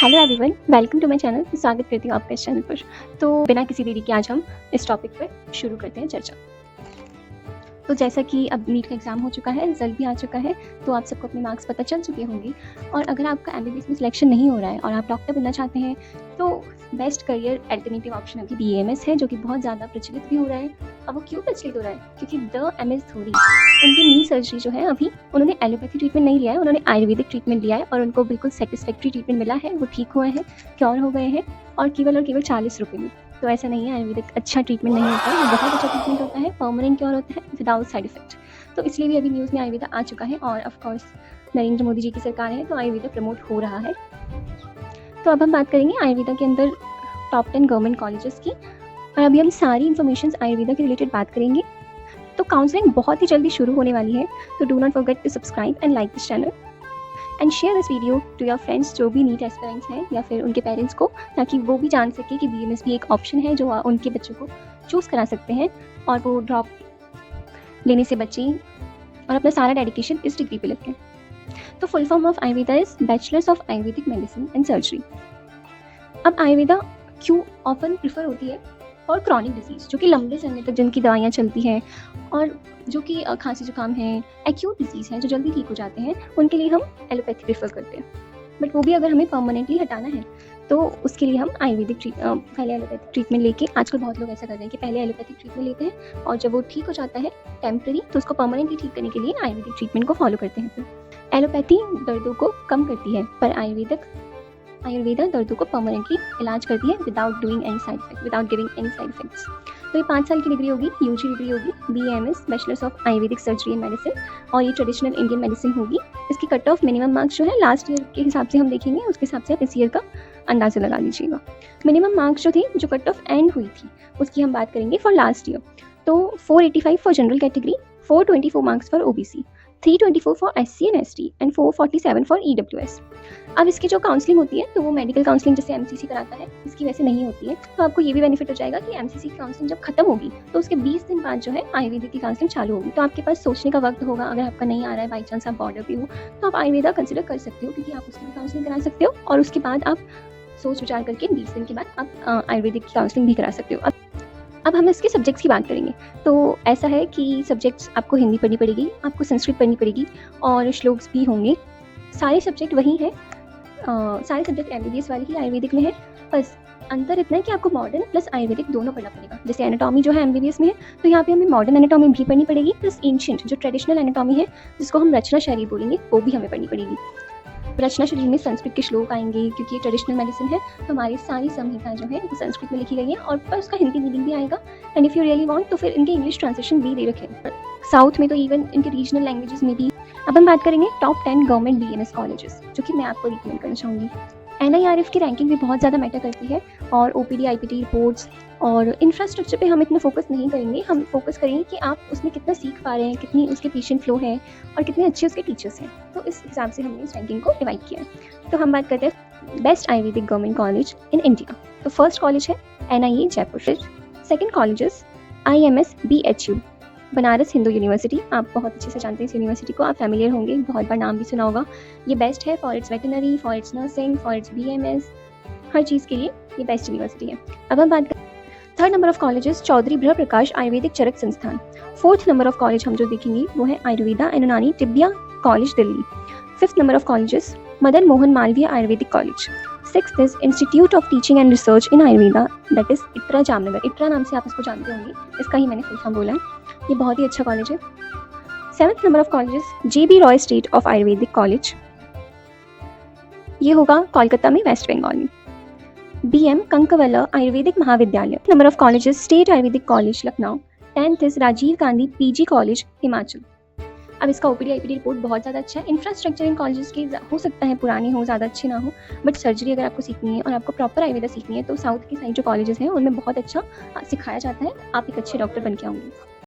Hello everyone, welcome to my channel. स्वागत करती हूँ आपका इस चैनल पर। तो बिना किसी देरी के आज हम इस टॉपिक पर शुरू करते हैं चर्चा। तो जैसा कि अब नीट का एग्ज़ाम हो चुका है, रिजल्ट भी आ चुका है, तो आप सबको अपने मार्क्स पता चल चुके होंगे। और अगर आपका एमबीबीएस में सिलेक्शन नहीं हो रहा है और आप डॉक्टर बनना चाहते हैं, तो बेस्ट करियर अल्टरनेटिव ऑप्शन अभी बीएमएस है, जो कि बहुत ज़्यादा प्रचलित भी हो रहा है। अब वो क्यों प्रचलित हो रहा है? क्योंकि द एमएस थ्योरी, उनकी नी सर्जरी जो है, अभी उन्होंने एलोपैथी ट्रीटमेंट नहीं लिया है, उन्होंने आयुर्वेदिक ट्रीटमेंट लिया है और उनको बिल्कुल सेटिस्फैक्ट्री ट्रीटमेंट मिला है। वो ठीक हुए हैं, क्योर हो गए हैं और केवल 40 रुपये में। तो ऐसा नहीं है आयुर्वेदिक अच्छा ट्रीटमेंट नहीं होता है, वो बहुत अच्छा ट्रीटमेंट होता है, परमानेंट क्योर होता है विदाउट साइड इफेक्ट। तो इसलिए भी अभी न्यूज़ में आयुर्वेदा आ चुका है और ऑफ कोर्स नरेंद्र मोदी जी की सरकार है, तो आयुर्वेदा प्रमोट हो रहा है। तो अब हम बात करेंगे आयुर्वेदा के अंदर टॉप 10 गवर्नमेंट कॉलेजेस की, और अभी हम सारी इन्फॉर्मेशन आयुर्वेदा के रिलेटेड बात करेंगे। तो काउंसलिंग बहुत ही जल्दी शुरू होने वाली है, तो do not forget to subscribe and like this channel and share this video to your friends जो भी नीट एस्पिरेंट्स हैं या फिर उनके पेरेंट्स को, ताकि वो भी जान सके कि बीएमएस भी एक ऑप्शन है जो उनके बच्चों को चूज़ करा सकते हैं और वो ड्रॉप लेने से बचें और अपना सारा डेडिकेशन इस डिग्री पे लगें। तो full form of Ayurveda is bachelors of Ayurvedic medicine and surgery. अब आयुर्वेदा क्यों ऑफन प्रिफर होती है और क्रॉनिक डिजीज़, जो कि लंबे समय तक जिनकी दवाइयाँ चलती हैं और जो कि खांसी जुकाम है, एक्यूट डिजीज़ है जो जल्दी ठीक हो जाते हैं, उनके लिए हम एलोपैथी प्रेफर करते हैं। बट वो भी अगर हमें परमानेंटली हटाना है तो उसके लिए हम आयुर्वेदिक पहले एलोपैथिक ट्रीटमेंट लेके, आजकल बहुत लोग ऐसा कर रहे हैं कि पहले एलोपैथिक ट्रीटमेंट लेते हैं और जब वो ठीक हो जाता है टेम्पररी, तो उसको परमानेंटली ठीक करने के लिए आयुर्वेदिक ट्रीटमेंट को फॉलो करते हैं। फिर एलोपैथी दर्दों को कम करती है, पर आयुर्वेदा दर्दों को परमानेंटली इलाज करती है without giving any side effects. तो ये 5 साल की डिग्री होगी, यूजी डिग्री होगी, BMS bachelors of Ayurvedic surgery and medicine, और ये ट्रेडिशनल इंडियन मेडिसिन होगी। इसकी कट ऑफ मिनिमम मार्क्स जो है लास्ट ईयर के हिसाब से हम देखेंगे, उसके हिसाब से आप इस ईयर का अंदाज़ा लगा लीजिएगा। मिनिमम मार्क्स जो थी, जो कट ऑफ एंड हुई थी, उसकी हम बात करेंगे फॉर लास्ट ईयर। तो 485 for general category, 424 marks for OBC, 324 for SC and ST and 447 for EWS. अब इसकी जो काउंसलिंग होती है, तो वो मेडिकल काउंसलिंग जैसे एमसीसी कराता है, इसकी वैसे नहीं होती है। तो आपको ये भी बेनिफिट हो जाएगा कि एमसीसी की काउंसलिंग जब खत्म होगी तो उसके 20 दिन बाद जो है आयुर्वेदिक की काउंसलिंग चालू होगी। तो आपके पास सोचने का वक्त होगा, अगर आपका नहीं आ रहा है, बाई चांस आप बॉर्डर पे हो, तो आप आयुर्वेदा कंसिडर कर सकते हो, क्योंकि आप उसकी भी काउंसलिंग करा सकते हो और उसके बाद आप सोच विचार करके 20 दिन के बाद आप आयुर्वेदिक की काउंसलिंग भी करा सकते हो। अब हम इसके सब्जेक्ट्स की बात करेंगे। तो ऐसा है कि सब्जेक्ट्स आपको हिंदी पढ़नी पड़ेगी, आपको संस्कृत पढ़नी पड़ेगी और श्लोक्स भी होंगे। सारे सब्जेक्ट वही हैं, सारे सब्जेक्ट एमबीबीएस वाले ही आयुर्वेदिक में है। बस अंतर इतना है कि आपको मॉडर्न प्लस आयुर्वेदिक दोनों पढ़ना पड़ेगा। जैसे एनाटॉमी जो है एमबीबीएस में है, तो यहाँ पे हमें मॉडर्न एनाटॉमी भी पढ़नी पड़ेगी, प्लस एंशिएंट जो ट्रेडिशनल एनाटॉमी है, जिसको हम रचना शैली बोलेंगे, वो भी हमें पढ़नी पड़ेगी। रचना शैली में संस्कृत के श्लोक आएंगे, क्योंकि ये ट्रेडिशनल मेडिसिन है, तो हमारी सारी संहिता जो है वो संस्कृत में लिखी गई है और पर उसका हिंदी मीनिंग भी आएगा। And if you really want तो फिर इनके इंग्लिश ट्रांसलेशन भी दे रखे हैं साउथ में, तो इवन इनके रीजनल लैंग्वेजेस में भी। अब हम बात करेंगे टॉप 10 गवर्नमेंट बीएमएस कॉलेजेस, जो कि मैं आपको रिकमेंड करना चाहूँगी। एनआईआरएफ की रैंकिंग भी बहुत ज़्यादा मैटर करती है, और ओपीडी आईपीटी रिपोर्ट्स और इंफ्रास्ट्रक्चर पे हम इतना फोकस नहीं करेंगे। हम फोकस करेंगे कि आप उसमें कितना सीख पा रहे हैं, कितनी उसके पेशेंट फ्लो है और कितने अच्छे उसके टीचर्स हैं। तो इस हिसाब से हमने इस रैंकिंग को डिवाइड किया है। तो हम बात करते हैं best Ayurvedic government college in India. तो फर्स्ट कॉलेज है एनआईए जयपुर। फिर second colleges IMS BHU Banaras Hindu university. आप बहुत अच्छे से जानते हैं इस यूनिवर्सिटी को, आप फैमिलियर होंगे, बहुत बार नाम भी सुना होगा। ये बेस्ट है for its veterinary, for its nursing, for its BMS, हर चीज़ के लिए ये बेस्ट यूनिवर्सिटी है। अब हम बात करें third number of colleges Chaudhary Brahm Prakash Ayurvedic चरक संस्थान। फोर्थ नंबर ऑफ कॉलेज हम जो देखेंगे वो है Ayurveda and Unani Tibbia college Delhi. Fifth number of colleges Madan Mohan Malaviya Ayurvedic college. Sixth is institute of teaching and research in Ayurveda, that is ITRA Jamnagar. ITRA नाम से आप इसको जानते होंगे, इसका ही मैंने फुल फॉर्म बोला है, ये बहुत ही अच्छा कॉलेज है। Seventh number of colleges JB Roy state of Ayurvedic college, ये होगा कोलकाता में, वेस्ट बंगाल में। BM Kankavala Ayurvedic Mahavidyalaya. Number of colleges state Ayurvedic college Lucknow. 10th is Rajiv Gandhi PG college Himachal. अब इसका ओपीडी आईपीडी रिपोर्ट बहुत ज़्यादा अच्छा है। इंफ्रास्ट्रक्चर इन कॉलेजेस के हो सकता है पुराने हो, ज़्यादा अच्छे ना हो, बट सर्जरी अगर आपको सीखनी है और आपको प्रॉपर आयुर्वेदा सीखनी है, तो साउथ की साइड जो कॉलेजेस हैं उनमें बहुत अच्छा सिखाया जाता है, आप एक अच्छे डॉक्टर बन के आएंगे।